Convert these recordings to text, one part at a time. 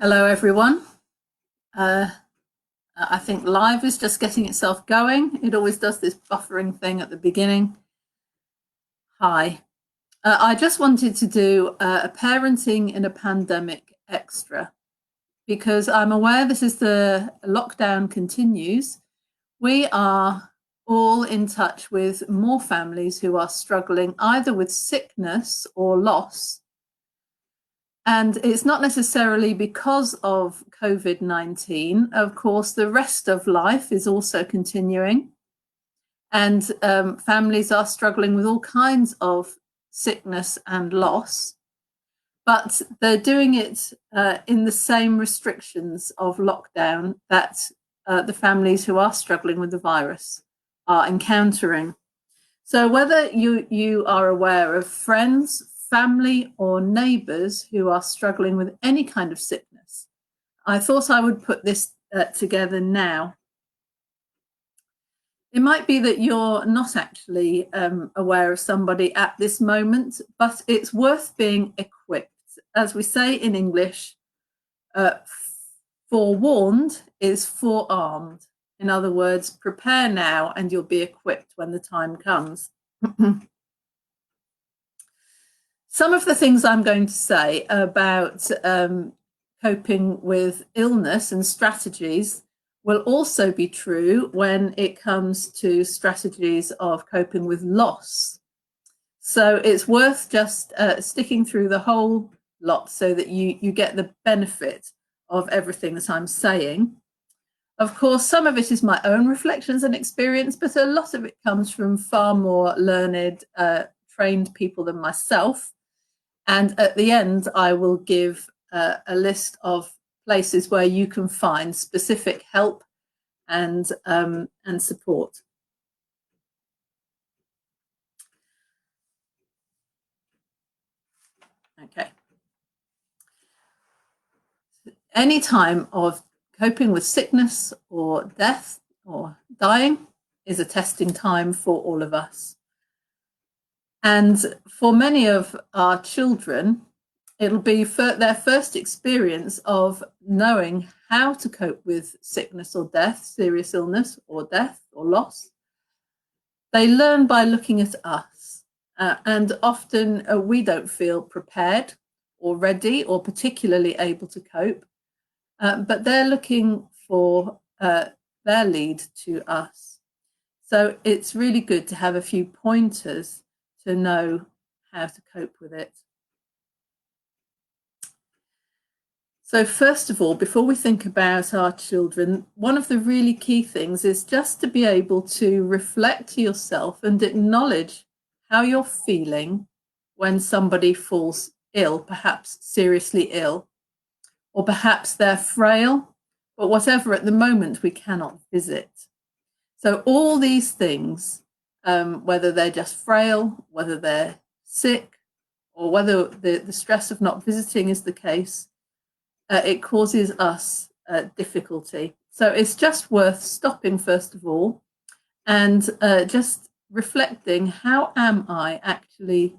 Hello, everyone. I think live is just getting itself going. It always does this buffering thing at the beginning. Hi. I just wanted to do a parenting in a pandemic extra because I'm aware this is the lockdown continues. We are all in touch with more families who are struggling either with sickness or loss. And it's not necessarily because of COVID-19. Of course, the rest of life is also continuing. And families are struggling with all kinds of sickness and loss. But they're doing it in the same restrictions of lockdown that the families who are struggling with the virus are encountering. So whether you are aware of friends, family, or neighbours who are struggling with any kind of sickness, I thought I would put this together now. It might be that you're not actually aware of somebody at this moment, but it's worth being equipped. As we say in English, forewarned is forearmed. In other words, prepare now and you'll be equipped when the time comes. Some of the things I'm going to say about coping with illness and strategies will also be true when it comes to strategies of coping with loss. So it's worth just sticking through the whole lot so that you get the benefit of everything that I'm saying. Of course, some of it is my own reflections and experience, but a lot of it comes from far more learned, trained people than myself. And at the end, I will give a list of places where you can find specific help and support. Okay. Any time of coping with sickness or death or dying is a testing time for all of us. And for many of our children, it'll be their first experience of knowing how to cope with sickness or death, serious illness or death or loss. They learn by looking at us, and often we don't feel prepared or ready or particularly able to cope, but they're looking for their lead to us. So it's really good to have a few pointers to know how to cope with it. So first of all, before we think about our children, one of the really key things is just to be able to reflect to yourself and acknowledge how you're feeling when somebody falls ill, perhaps seriously ill, or perhaps they're frail, but whatever, at the moment we cannot visit. So all these things, whether they're just frail, whether they're sick, or whether the stress of not visiting is the case, it causes us difficulty. So it's just worth stopping first of all and just reflecting, how am I actually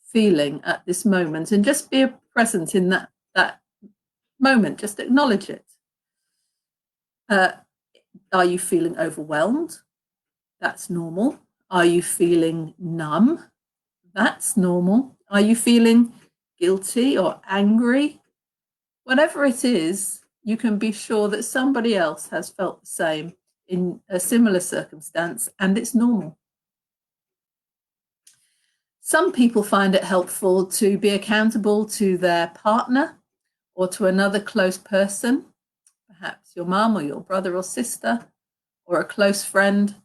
feeling at this moment, and just be present in that moment, just acknowledge it. Are you feeling overwhelmed? That's normal. Are you feeling numb? That's normal. Are you feeling guilty or angry? Whatever it is, you can be sure that somebody else has felt the same in a similar circumstance, and it's normal. Some people find it helpful to be accountable to their partner or to another close person, perhaps your mum or your brother or sister or a close friend.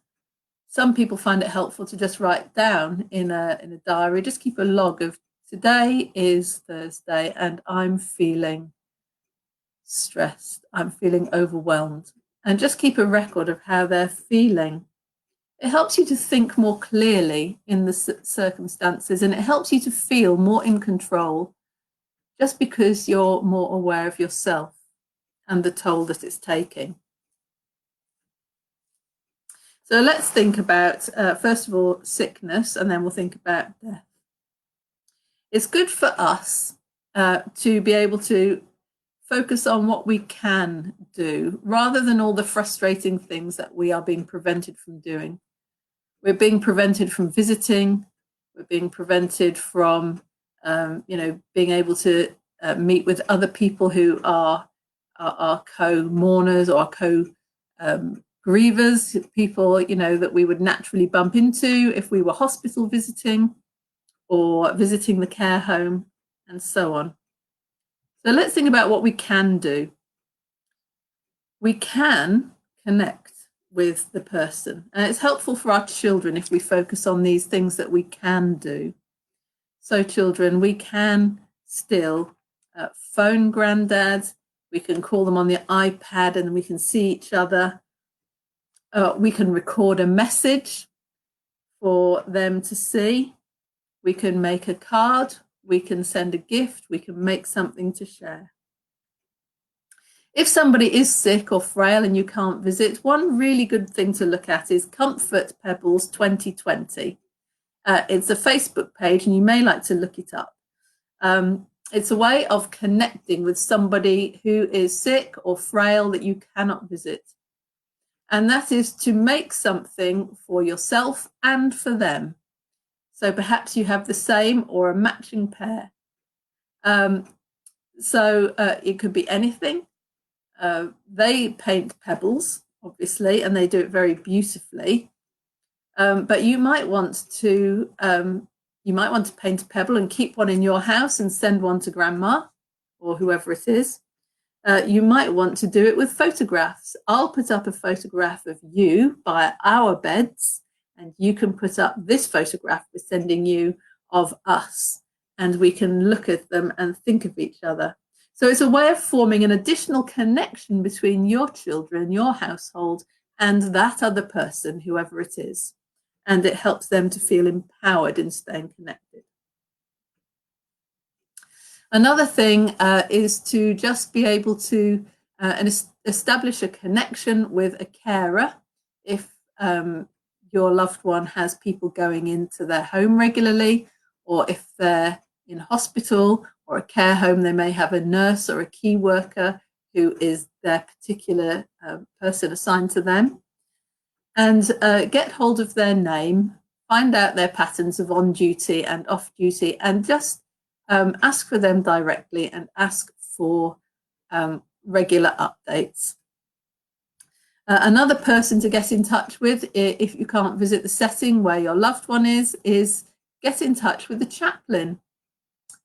Some people find it helpful to just write down in a diary, just keep a log of, today is Thursday and I'm feeling stressed, I'm feeling overwhelmed, and just keep a record of how they're feeling. It helps you to think more clearly in the circumstances, and it helps you to feel more in control just because you're more aware of yourself and the toll that it's taking. So let's think about, first of all, sickness, and then we'll think about death. It's good for us to be able to focus on what we can do rather than all the frustrating things that we are being prevented from doing. We're being prevented from visiting. We're being prevented from, being able to meet with other people who are co-mourners or co-grievers, people, that we would naturally bump into if we were hospital visiting or visiting the care home and so on. So let's think about what we can do. We can connect with the person. And it's helpful for our children if we focus on these things that we can do. So children, we can still phone granddad, we can call them on the iPad and we can see each other. We can record a message for them to see. We can make a card, we can send a gift, we can make something to share. If somebody is sick or frail and you can't visit, one really good thing to look at is Comfort Pebbles 2020. It's a Facebook page and you may like to look it up. It's a way of connecting with somebody who is sick or frail that you cannot visit. And that is to make something for yourself and for them. So perhaps you have the same or a matching pair. So it could be anything. They paint pebbles, obviously, and they do it very beautifully. But you might want to paint a pebble and keep one in your house and send one to grandma or whoever it is. You might want to do it with photographs. I'll put up a photograph of you by our beds, and you can put up this photograph we're sending you of us, and we can look at them and think of each other. So it's a way of forming an additional connection between your children, your household, and that other person, whoever it is. And it helps them to feel empowered in staying connected. Another thing is to just be able to establish a connection with a carer. If your loved one has people going into their home regularly, or if they're in hospital or a care home, they may have a nurse or a key worker who is their particular person assigned to them. And get hold of their name, find out their patterns of on duty and off duty, and just ask for them directly and ask for regular updates. Another person to get in touch with, if you can't visit the setting where your loved one is get in touch with the chaplain.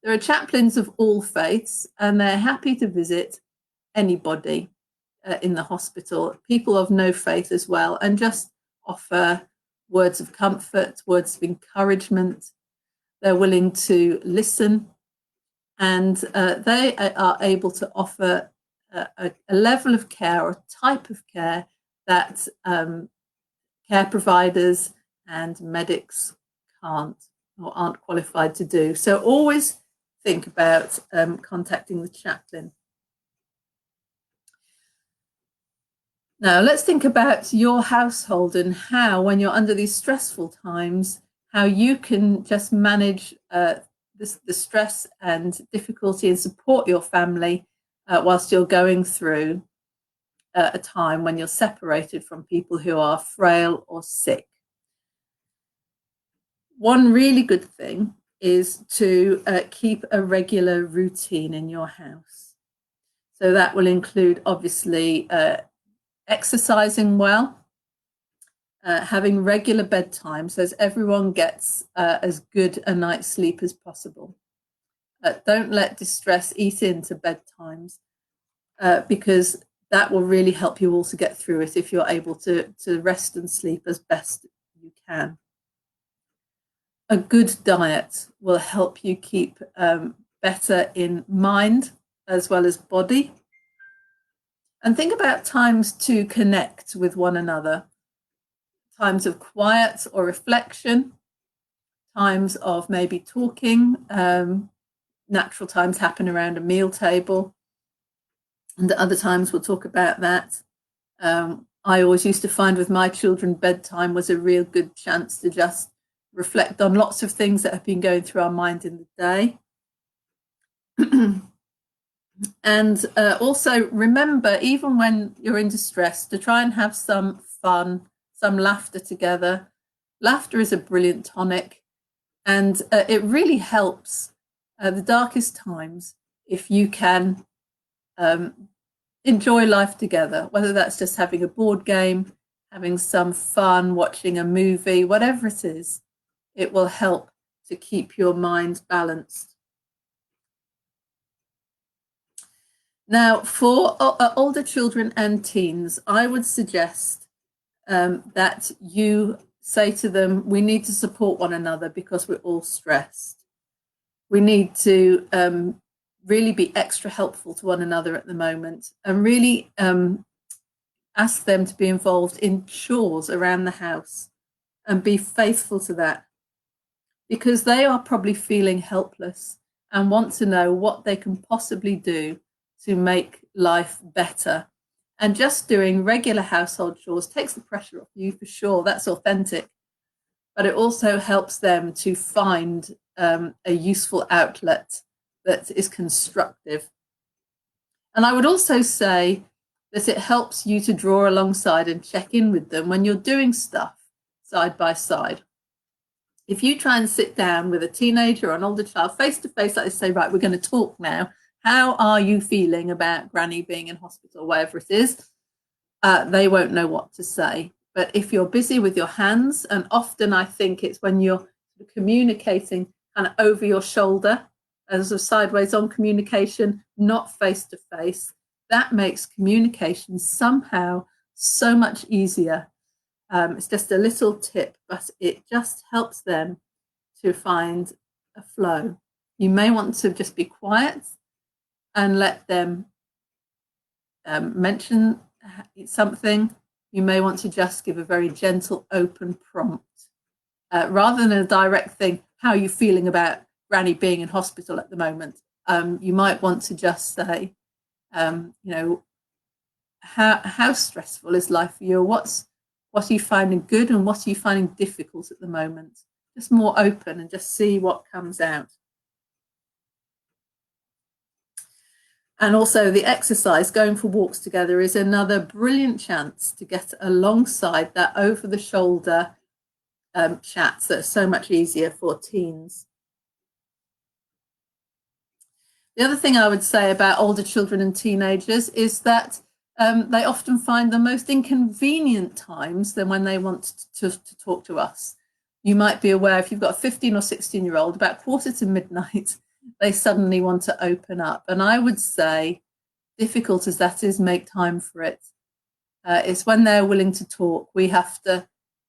There are chaplains of all faiths, and they're happy to visit anybody in the hospital, people of no faith as well, and just offer words of comfort, words of encouragement. They're willing to listen, and they are able to offer a level of care or a type of care that care providers and medics can't or aren't qualified to do. So always think about contacting the chaplain. Now let's think about your household and how, when you're under these stressful times, how you can just manage the stress and difficulty and support your family whilst you're going through a time when you're separated from people who are frail or sick. One really good thing is to keep a regular routine in your house. So that will include, obviously, exercising well, having regular bedtime so as everyone gets as good a night's sleep as possible. Don't let distress eat into bedtimes because that will really help you all to get through it if you're able to rest and sleep as best you can. A good diet will help you keep better in mind as well as body. And think about times to connect with one another, times of quiet or reflection, times of maybe talking. Natural times happen around a meal table, and at other times we'll talk about that. I always used to find with my children, bedtime was a real good chance to just reflect on lots of things that have been going through our mind in the day. And also remember, even when you're in distress, to try and have some fun, some laughter together. Laughter is a brilliant tonic, and it really helps the darkest times if you can enjoy life together, whether that's just having a board game, having some fun, watching a movie, whatever it is, it will help to keep your mind balanced. Now, for older children and teens, I would suggest that you say to them, we need to support one another because we're all stressed. We need to really be extra helpful to one another at the moment, and really ask them to be involved in chores around the house and be faithful to that, because they are probably feeling helpless and want to know what they can possibly do to make life better. And just doing regular household chores takes the pressure off you, for sure. That's authentic. But it also helps them to find a useful outlet that is constructive. And I would also say that it helps you to draw alongside and check in with them when you're doing stuff side by side. If you try and sit down with a teenager or an older child face to face, like they say, right, we're going to talk now. How are you feeling about Granny being in hospital, whatever it is? They won't know what to say. But if you're busy with your hands, and often I think it's when you're communicating kind of over your shoulder, as a sideways on communication, not face to face, that makes communication somehow so much easier. It's just a little tip, but it just helps them to find a flow. You may want to just be quiet and let them mention something. You may want to just give a very gentle, open prompt. Rather than a direct thing, how are you feeling about Granny being in hospital at the moment? You might want to just say, how stressful is life for you? What are you finding good and what are you finding difficult at the moment? Just more open and just see what comes out. And also the exercise, going for walks together, is another brilliant chance to get alongside that over the shoulder chats that are so much easier for teens. The other thing I would say about older children and teenagers is that they often find the most inconvenient times than when they want to talk to us. You might be aware, if you've got a 15 or 16-year-old, about 1:45, they suddenly want to open up. And I would say, difficult as that is, make time for it. It's when they're willing to talk. We have to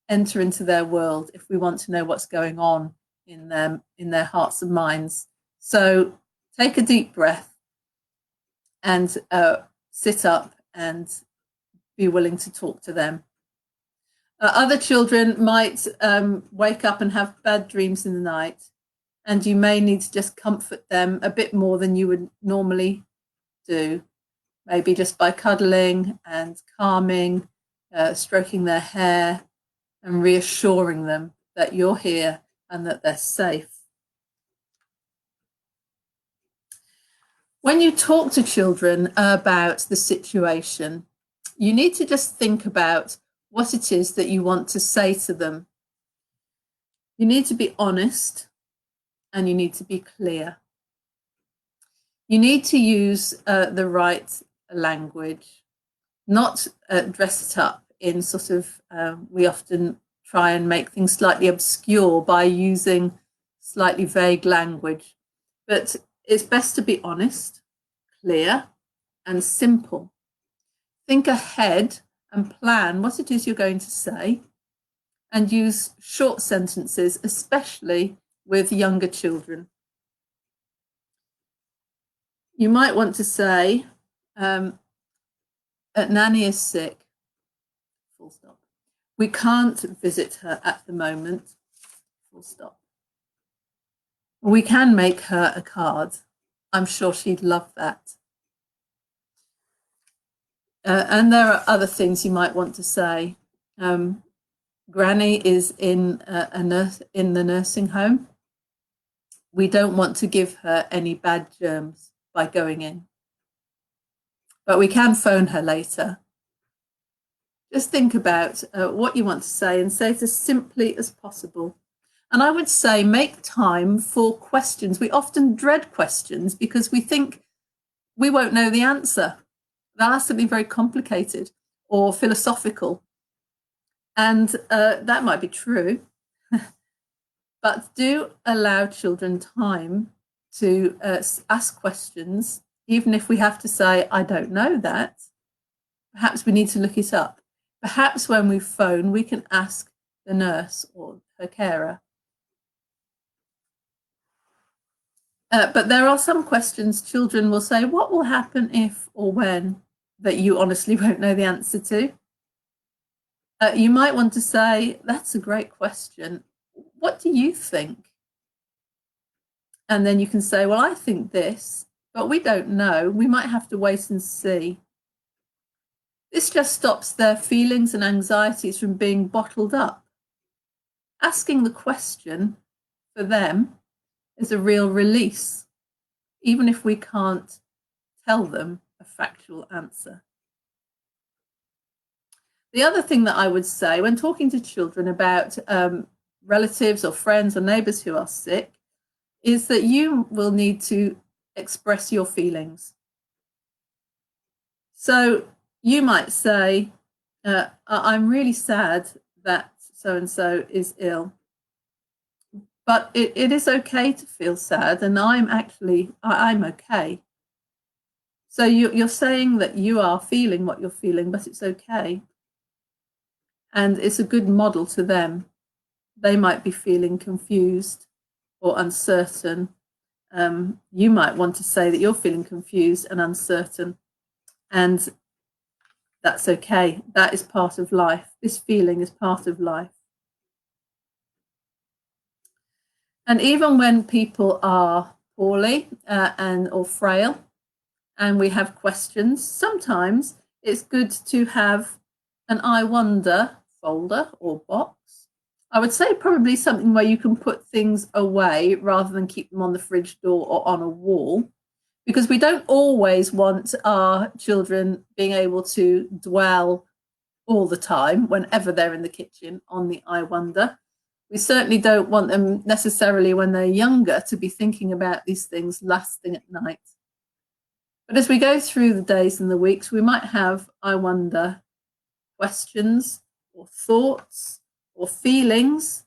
enter into their world if we want to know what's going on in them, in their hearts and minds. So take a deep breath and sit up and be willing to talk to them. Other children might wake up and have bad dreams in the night, and you may need to just comfort them a bit more than you would normally do, maybe just by cuddling and calming, stroking their hair and reassuring them that you're here and that they're safe. When you talk to children about the situation, you need to just think about what it is that you want to say to them. You need to be honest and you need to be clear. You need to use the right language, not dress it up in sort of, we often try and make things slightly obscure by using slightly vague language, but it's best to be honest, clear, and simple. Think ahead and plan what it is you're going to say, and use short sentences, especially with younger children. You might want to say, Nanny is sick, full stop. We can't visit her at the moment, full stop. We can make her a card. I'm sure she'd love that. And there are other things you might want to say. Granny is in the nursing home. We don't want to give her any bad germs by going in. but we can phone her later. Just think about what you want to say and say it as simply as possible. And I would say make time for questions. We often dread questions because we think we won't know the answer. They'll ask something very complicated or philosophical. And that might be true. But do allow children time to ask questions, even if we have to say, I don't know that. Perhaps we need to look it up. Perhaps when we phone, we can ask the nurse or her carer. But there are some questions children will say, what will happen if or when, that you honestly won't know the answer to. You might want to say, that's a great question. What do you think? And then you can say, well, I think this, but we don't know. We might have to wait and see. This just stops their feelings and anxieties from being bottled up. Asking the question for them is a real release, even if we can't tell them a factual answer. The other thing that I would say when talking to children about relatives or friends or neighbours who are sick is that you will need to express your feelings. So you might say, I'm really sad that so-and-so is ill, but it is okay to feel sad, and I'm okay. So you're saying that you are feeling what you're feeling, but it's okay. And it's a good model to them. They might be feeling confused or uncertain. You might want to say that you're feeling confused and uncertain, and that's okay. That is part of life. This feeling is part of life. And even when people are poorly or frail, and we have questions, sometimes it's good to have an I wonder folder or box. I would say probably something where you can put things away rather than keep them on the fridge door or on a wall, because we don't always want our children being able to dwell all the time, whenever they're in the kitchen, on the I wonder. We certainly don't want them necessarily when they're younger to be thinking about these things last thing at night. But as we go through the days and the weeks, we might have I wonder questions or thoughts or feelings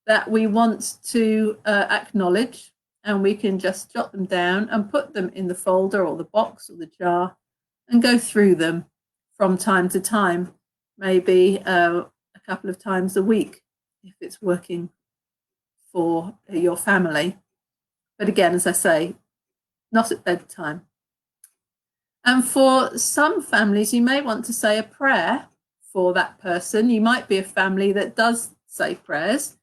that we want to acknowledge, and we can just jot them down and put them in the folder or the box or the jar and go through them from time to time, maybe a couple of times a week if it's working for your family. But again, as I say, not at bedtime. And for some families, you may want to say a prayer for that person. You might be a family that does say prayers,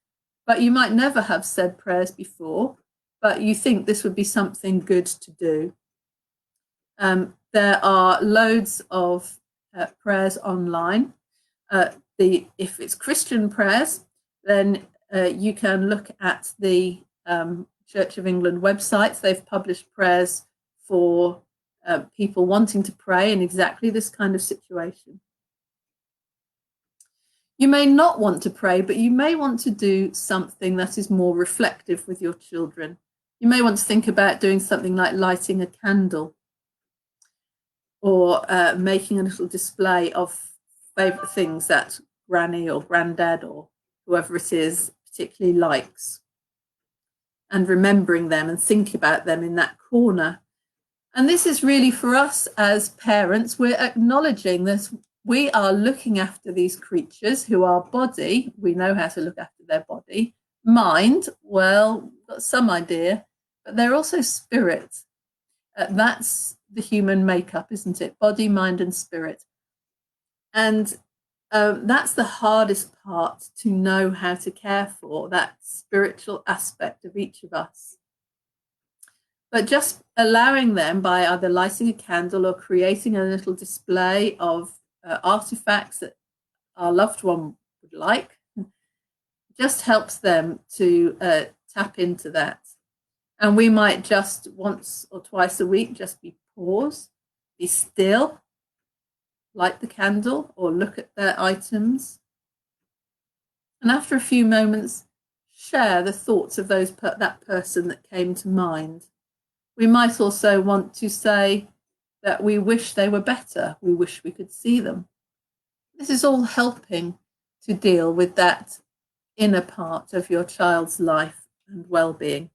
but you might never have said prayers before, but you think this would be something good to do. There are loads of prayers online. If it's Christian prayers, then you can look at the Church of England websites. They've published prayers for people wanting to pray in exactly this kind of situation. You may not want to pray, but you may want to do something that is more reflective with your children. You may want to think about doing something like lighting a candle, or making a little display of favourite things that Granny or Grandad or whoever it is particularly likes, and remembering them and think about them in that corner. And this is really for us as parents, we're acknowledging that we are looking after these creatures who are body, we know how to look after their body, mind, well, we've got some idea, but they're also spirit. That's the human makeup, isn't it? Body, mind, and spirit. And that's the hardest part, to know how to care for that spiritual aspect of each of us. But just allowing them, by either lighting a candle or creating a little display of artifacts that our loved one would like, just helps them to tap into that. And we might just once or twice a week just be pause Be still, light the candle or look at their items. And after a few moments, share the thoughts of that person that came to mind. We might also want to say that we wish they were better. We wish we could see them. This is all helping to deal with that inner part of your child's life and well-being.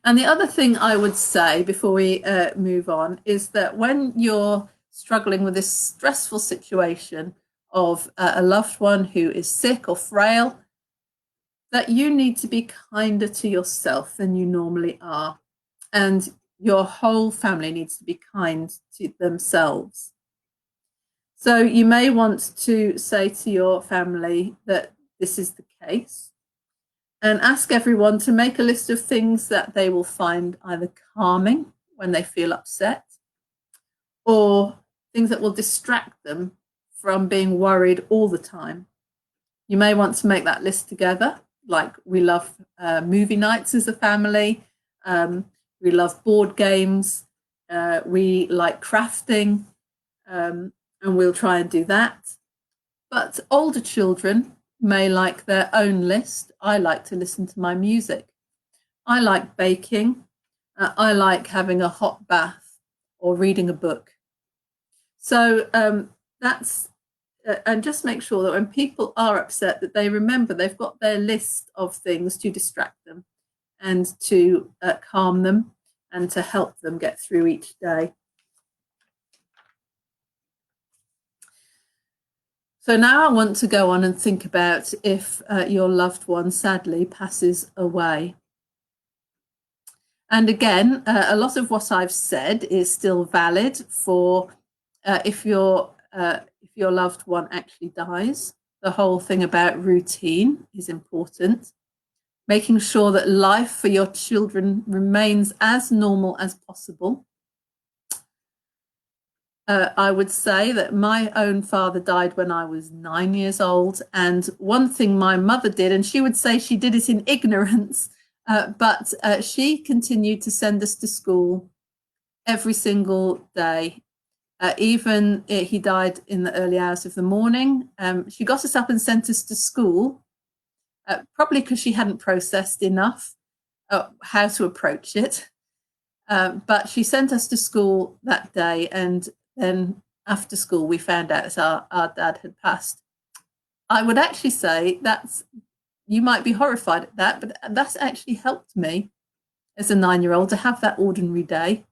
And the other thing I would say before we move on is that when you're struggling with this stressful situation of a loved one who is sick or frail, that you need to be kinder to yourself than you normally are. And your whole family needs to be kind to themselves. So you may want to say to your family that this is the case, and ask everyone to make a list of things that they will find either calming when they feel upset, or things that will distract them from being worried all the time. You may want to make that list together, like we love movie nights as a family, we love board games, we like crafting, and we'll try and do that. But older children may like their own list. I like to listen to my music. I like baking. I like having a hot bath or reading a book. So that's, and just make sure that when people are upset that they remember they've got their list of things to distract them and to calm them and to help them get through each day. So now I want to go on and think about if your loved one sadly passes away. And again, a lot of what I've said is still valid for if your loved one actually dies. The whole thing about routine is important. Making sure that life for your children remains as normal as possible. I would say that my own father died when I was 9 years old. And one thing my mother did, and she would say she did it in ignorance, but she continued to send us to school every single day. Even he died in the early hours of the morning. She got us up and sent us to school, probably because she hadn't processed enough how to approach it. But she sent us to school that day, and then after school we found out that our dad had passed. I would actually say you might be horrified at that, but that's actually helped me as a 9-year-old to have that ordinary day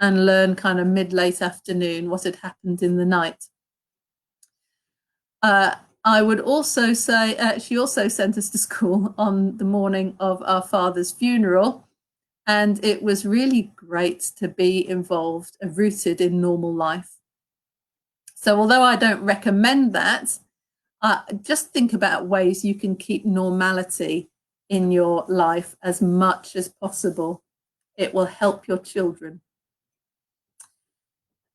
and learn kind of mid-late afternoon what had happened in the night. I would also say she also sent us to school on the morning of our father's funeral. And it was really great to be involved and rooted in normal life. So although I don't recommend that, just think about ways you can keep normality in your life as much as possible. It will help your children.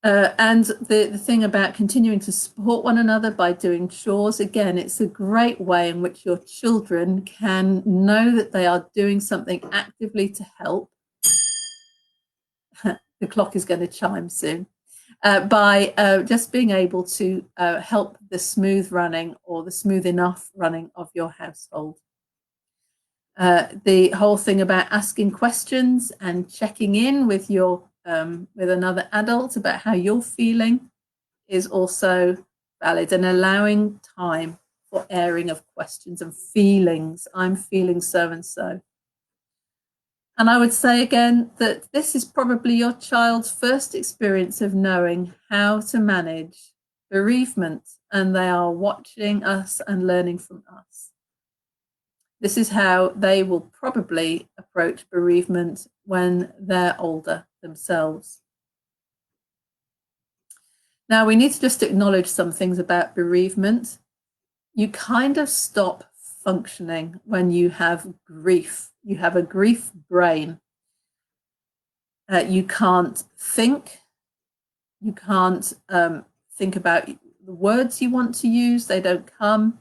And the thing about continuing to support one another by doing chores, again, it's a great way in which your children can know that they are doing something actively to help. The clock is going to chime soon. By just being able to help the smooth running or the smooth enough running of your household. The whole thing about asking questions and checking in with with another adult about how you're feeling is also valid, and allowing time for airing of questions and feelings. I'm feeling so and so. And I would say again that this is probably your child's first experience of knowing how to manage bereavement, and they are watching us and learning from us. This is how they will probably approach bereavement when they're older themselves. Now, we need to just acknowledge some things about bereavement. You kind of stop functioning when you have grief. You have a grief brain. You can't think. You can't think about the words you want to use. They don't come.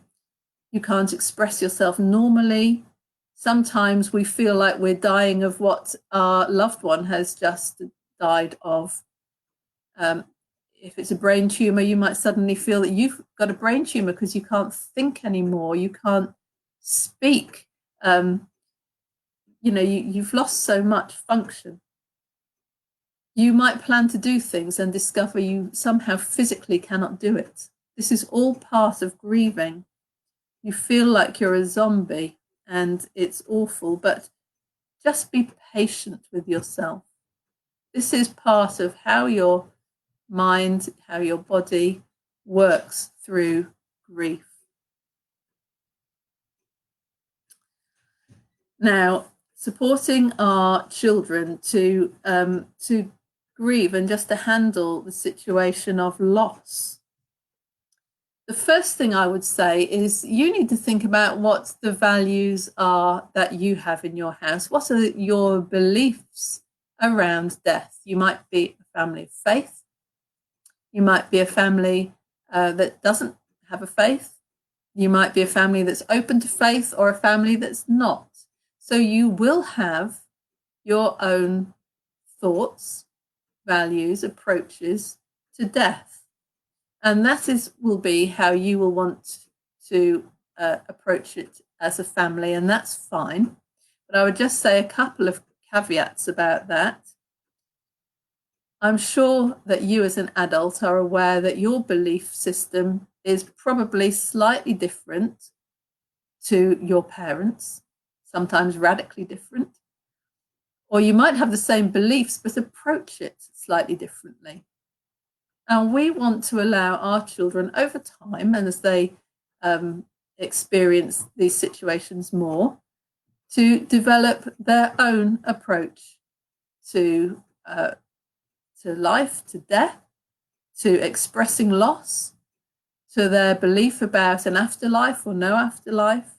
You can't express yourself normally. Sometimes we feel like we're dying of what our loved one has just died of. If it's a brain tumor, you might suddenly feel that you've got a brain tumor because you can't think anymore, you can't speak. You've lost so much function. You might plan to do things and discover you somehow physically cannot do it. This is all part of grieving. You feel like you're a zombie and it's awful, but just be patient with yourself. This is part of how your mind, how your body works through grief. Now, supporting our children to grieve and just to handle the situation of loss. The first thing I would say is you need to think about what the values are that you have in your house. What are your beliefs around death? You might be a family of faith. You might be a family that doesn't have a faith. You might be a family that's open to faith or a family that's not. So you will have your own thoughts, values, approaches to death. And that will be how you will want to approach it as a family, and that's fine. But I would just say a couple of caveats about that. I'm sure that you as an adult are aware that your belief system is probably slightly different to your parents, sometimes radically different. Or you might have the same beliefs, but approach it slightly differently. And we want to allow our children over time, and as they experience these situations more, to develop their own approach to life, to death, to expressing loss, to their belief about an afterlife or no afterlife.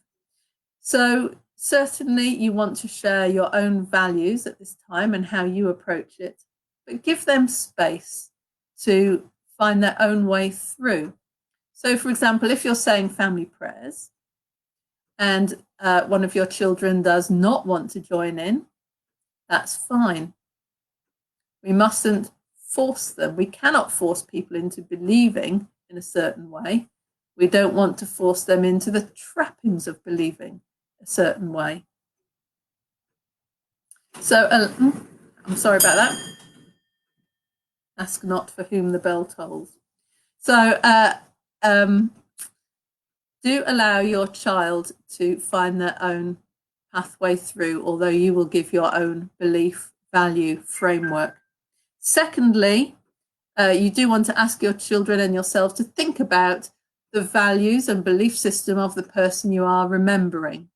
So certainly you want to share your own values at this time and how you approach it, but give them space to find their own way through. So, for example, if you're saying family prayers and one of your children does not want to join in, that's fine. We mustn't force them. We cannot force people into believing in a certain way. We don't want to force them into the trappings of believing a certain way. So, I'm sorry about that. Ask not for whom the bell tolls. So, do allow your child to find their own pathway through, although you will give your own belief, value, framework. Secondly, you do want to ask your children and yourself to think about the values and belief system of the person you are remembering.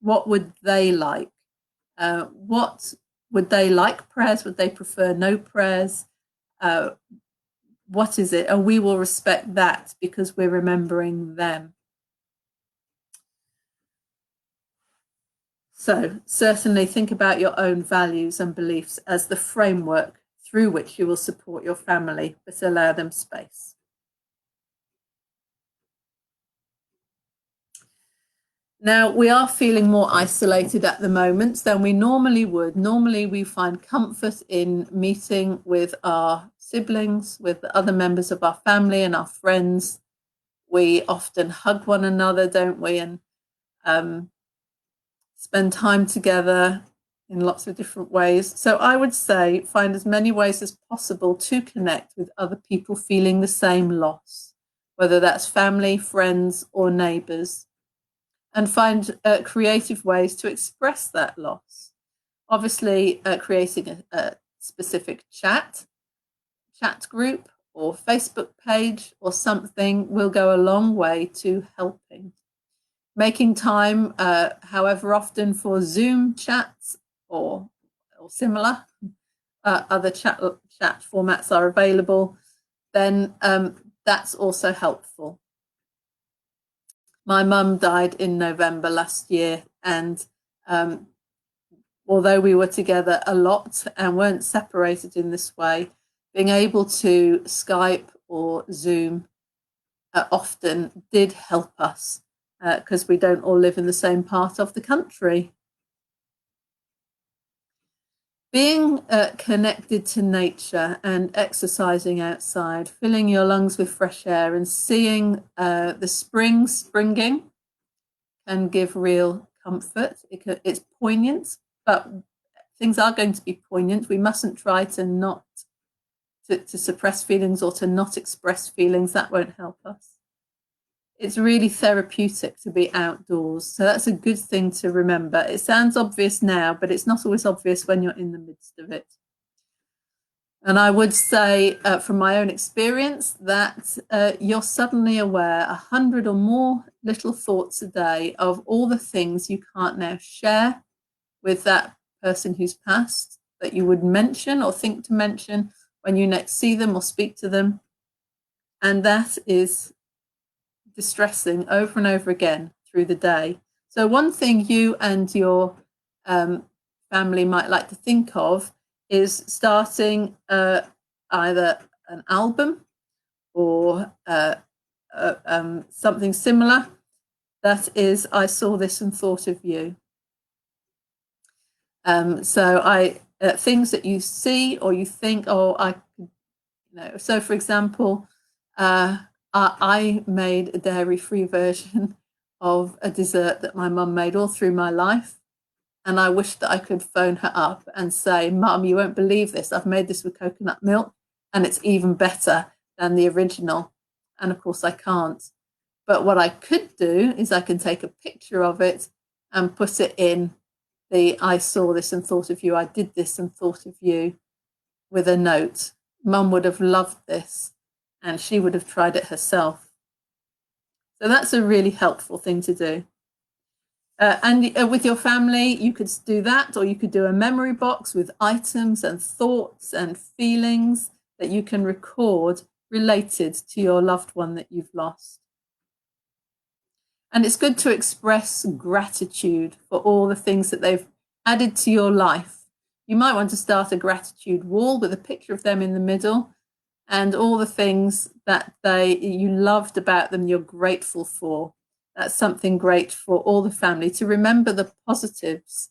What would they like? What would they like prayers? Would they prefer no prayers? What is it? And we will respect that because we're remembering them. So certainly think about your own values and beliefs as the framework through which you will support your family, but allow them space. Now, we are feeling more isolated at the moment than we normally would. Normally, we find comfort in meeting with our siblings, with the other members of our family and our friends. We often hug one another, don't we? And spend time together in lots of different ways. So I would say find as many ways as possible to connect with other people feeling the same loss, whether that's family, friends, or neighbours, and find creative ways to express that loss. Obviously, creating a specific chat group or Facebook page or something will go a long way to helping. Making time, however often, for Zoom chats or similar other chat formats are available, then that's also helpful. My mum died in November last year, and although we were together a lot and weren't separated in this way, being able to Skype or Zoom often did help us because we don't all live in the same part of the country. Being connected to nature and exercising outside, filling your lungs with fresh air and seeing the spring springing can give real comfort. It's poignant, but things are going to be poignant. We mustn't try to not to suppress feelings or to not express feelings. That won't help us. It's really therapeutic to be outdoors. So that's a good thing to remember. It sounds obvious now, but it's not always obvious when you're in the midst of it. And I would say from my own experience that you're suddenly aware 100 or more little thoughts a day of all the things you can't now share with that person who's passed that you would mention or think to mention when you next see them or speak to them. And that is distressing over and over again through the day. So one thing you and your family might like to think of is starting either an album or something similar that is, I saw this and thought of you. So things that you see or you think, oh, I could, so for example, I made a dairy-free version of a dessert that my mum made all through my life. And I wish that I could phone her up and say, Mum, you won't believe this. I've made this with coconut milk and it's even better than the original. And of course I can't. But what I could do is I can take a picture of it and put it in the I saw this and thought of you. I did this and thought of you with a note. Mum would have loved this and she would have tried it herself. So that's a really helpful thing to do. And with your family, you could do that, or you could do a memory box with items and thoughts and feelings that you can record related to your loved one that you've lost. And it's good to express gratitude for all the things that they've added to your life. You might want to start a gratitude wall with a picture of them in the middle and all the things that you loved about them, you're grateful for. That's something great for all the family to remember the positives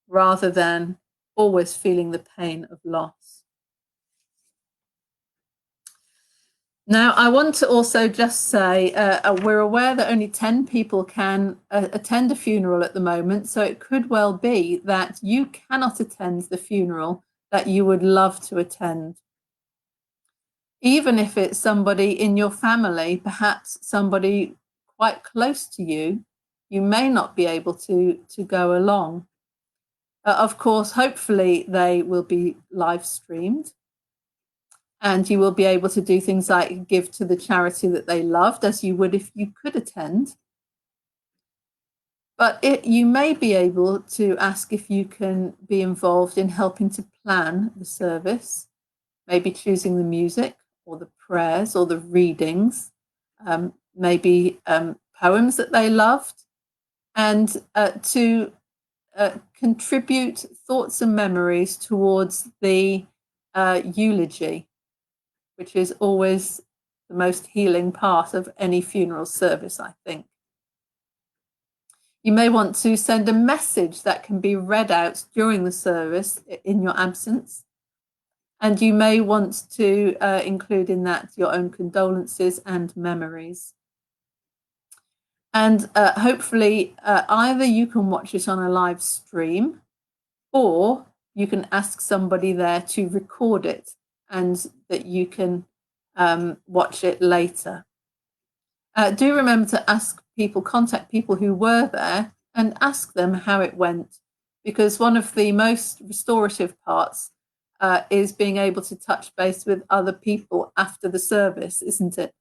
rather than always feeling the pain of loss. Now, I want to also just say we're aware that only 10 people can attend a funeral at the moment, so it could well be that you cannot attend the funeral that you would love to attend. Even if it's somebody in your family, perhaps somebody quite close to you, you may not be able to go along. Of course, hopefully they will be live streamed and you will be able to do things like give to the charity that they loved, as you would if you could attend. But you may be able to ask if you can be involved in helping to plan the service, maybe choosing the music or the prayers or the readings, maybe poems that they loved, and to contribute thoughts and memories towards the eulogy, which is always the most healing part of any funeral service, I think. You may want to send a message that can be read out during the service in your absence. And you may want to include in that your own condolences and memories. And hopefully either you can watch it on a live stream or you can ask somebody there to record it and that you can watch it later. Do remember to contact people who were there and ask them how it went, because one of the most restorative parts is being able to touch base with other people after the service, isn't it?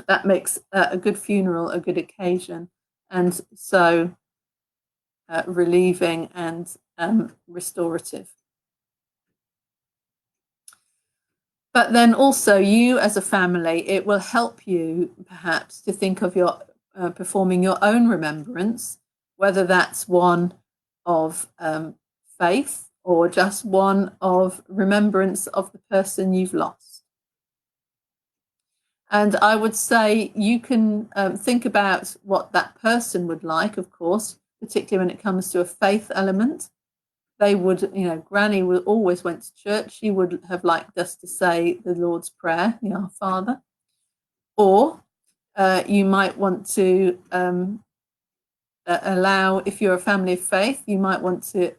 That makes a good funeral a good occasion, and so relieving and restorative. But then also you as a family, it will help you perhaps to think of your performing your own remembrance, whether that's one of faith or just one of remembrance of the person you've lost. And I would say you can think about what that person would like, of course, particularly when it comes to a faith element. they would, Granny would always went to church. She would have liked us to say the Lord's Prayer, Our Father. Or you might want to allow, if you're a family of faith, you might want to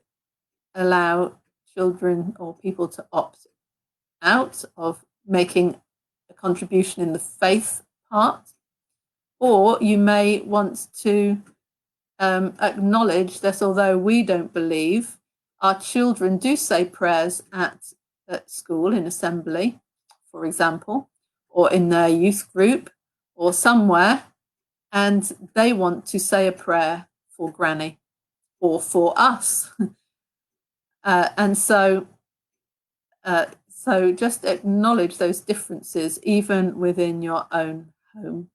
allow children or people to opt out of making a contribution in the faith part. Or you may want to acknowledge that although we don't believe, our children do say prayers at school in assembly, for example, or in their youth group or somewhere, and they want to say a prayer for Granny or for us. And so just acknowledge those differences even within your own home.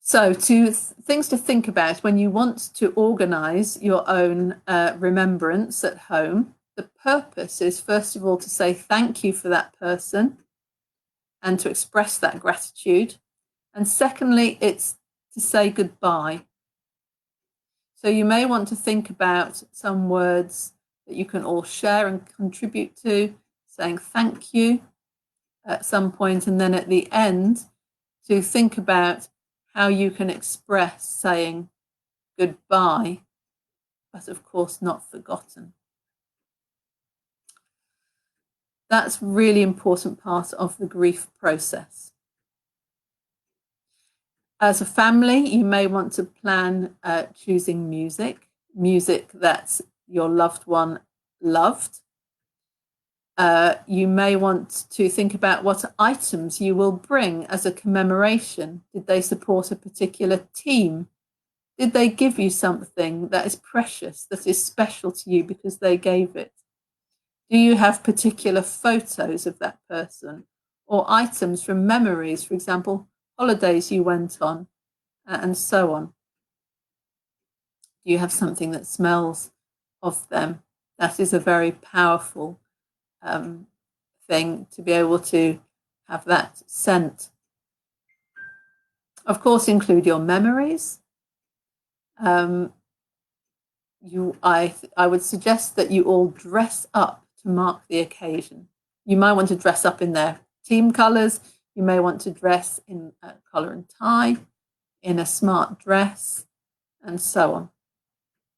So things to think about when you want to organise your own remembrance at home. The purpose is, first of all, to say thank you for that person and to express that gratitude. And secondly, it's to say goodbye. So you may want to think about some words that you can all share and contribute to, saying thank you at some point, and then at the end to think about how you can express saying goodbye, but of course not forgotten. That's really important part of the grief process. As a family, you may want to plan choosing music that your loved one loved. You may want to think about what items you will bring as a commemoration. Did they support a particular team? Did they give you something that is precious, that is special to you because they gave it? Do you have particular photos of that person or items from memories, for example, holidays you went on, and so on? Do you have something that smells of them? That is a very powerful thing, to be able to have that scent. Of course, include your memories. I would suggest that you all dress up to mark the occasion. You might want to dress up in their team colours. You may want to dress in a collar and tie, in a smart dress, and so on,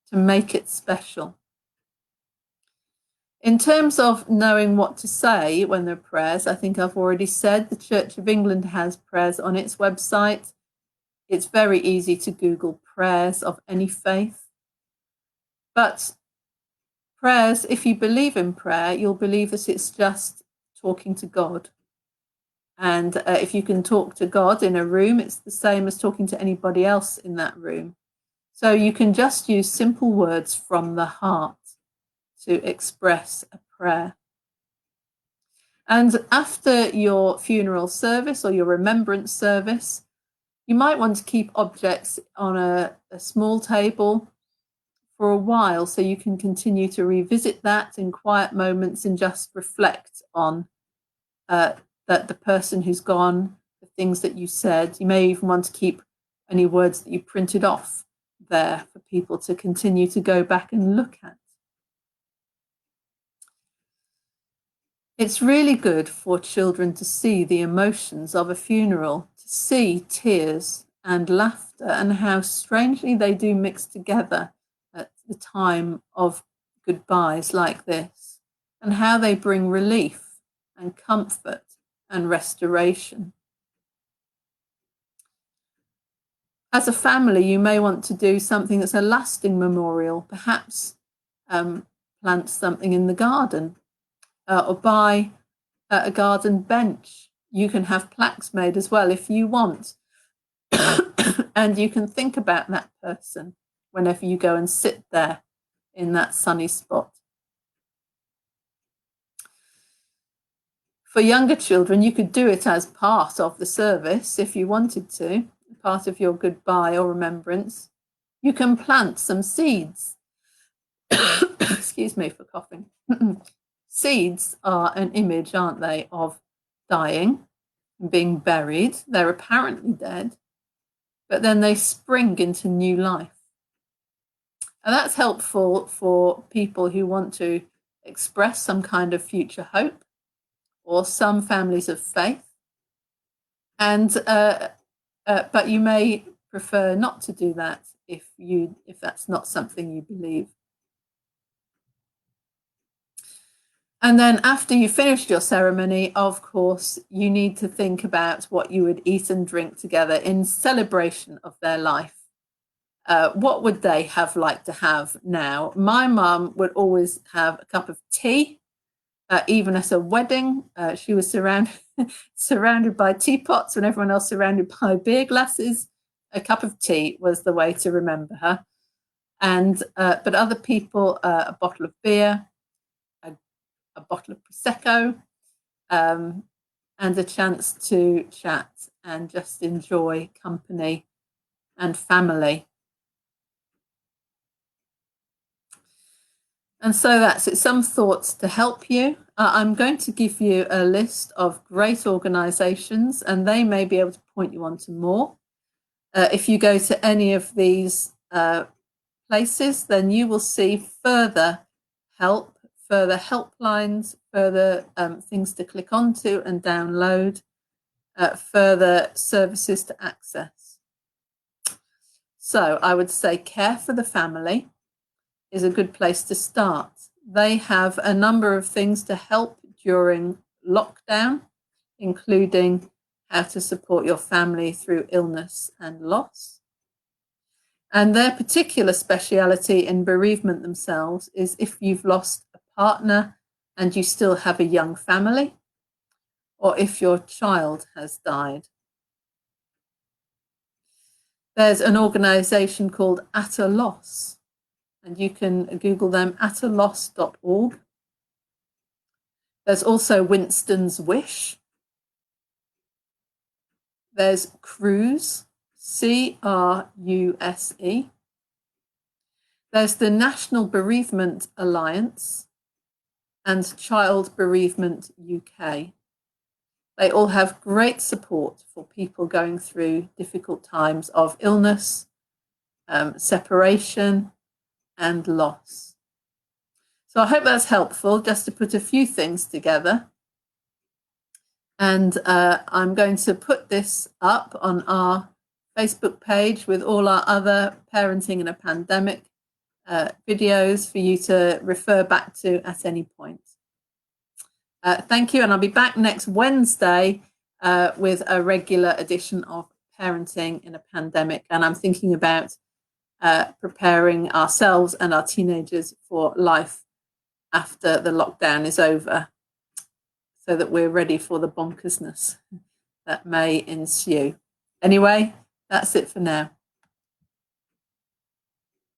to make it special. In terms of knowing what to say when there are prayers, I think I've already said the Church of England has prayers on its website. It's very easy to Google prayers of any faith. But prayers, if you believe in prayer, you'll believe that it's just talking to God. And if you can talk to God in a room, it's the same as talking to anybody else in that room. So you can just use simple words from the heart to express a prayer. And after your funeral service or your remembrance service, you might want to keep objects on a small table for a while so you can continue to revisit that in quiet moments and just reflect on that the person who's gone, the things that you said. You may even want to keep any words that you printed off there for people to continue to go back and look at. It's really good for children to see the emotions of a funeral, to see tears and laughter and how strangely they do mix together at the time of goodbyes like this, and how they bring relief and comfort and restoration. As a family, you may want to do something that's a lasting memorial, perhaps plant something in the garden. Or buy a garden bench. You can have plaques made as well if you want. And you can think about that person whenever you go and sit there in that sunny spot. For younger children, you could do it as part of the service if you wanted to, part of your goodbye or remembrance. You can plant some seeds. Excuse me for coughing. Seeds are an image, aren't they, of dying and being buried. They're apparently dead, but then they spring into new life. And that's helpful for people who want to express some kind of future hope, or some families of faith. And but you may prefer not to do that if that's not something you believe. And then after you finished your ceremony, of course, you need to think about what you would eat and drink together in celebration of their life. What would they have liked to have now? My mum would always have a cup of tea, even at a wedding. She was surrounded by teapots and everyone else surrounded by beer glasses. A cup of tea was the way to remember her. And but other people, a bottle of beer, a bottle of Prosecco, and a chance to chat and just enjoy company and family. And so that's it. Some thoughts to help you. I'm going to give you a list of great organisations, and they may be able to point you on to more. If you go to any of these places, then you will see further help, further helplines, further things to click onto and download, further services to access. So I would say Care for the Family is a good place to start. They have a number of things to help during lockdown, including how to support your family through illness and loss. And their particular speciality in bereavement themselves is if you've lost a partner and you still have a young family, or if your child has died. There's an organisation called At a Loss, and you can Google them, ataloss.org. There's also Winston's Wish. There's Cruse, CRUSE. There's the National Bereavement Alliance and Child Bereavement UK. They all have great support for people going through difficult times of illness, separation, and loss. So I hope that's helpful, just to put a few things together. And I'm going to put this up on our Facebook page with all our other Parenting in a Pandemic videos for you to refer back to at any point. Thank you, and I'll be back next Wednesday with a regular edition of Parenting in a Pandemic. And I'm thinking about preparing ourselves and our teenagers for life after the lockdown is over, so that we're ready for the bonkersness that may ensue. Anyway, that's it for now.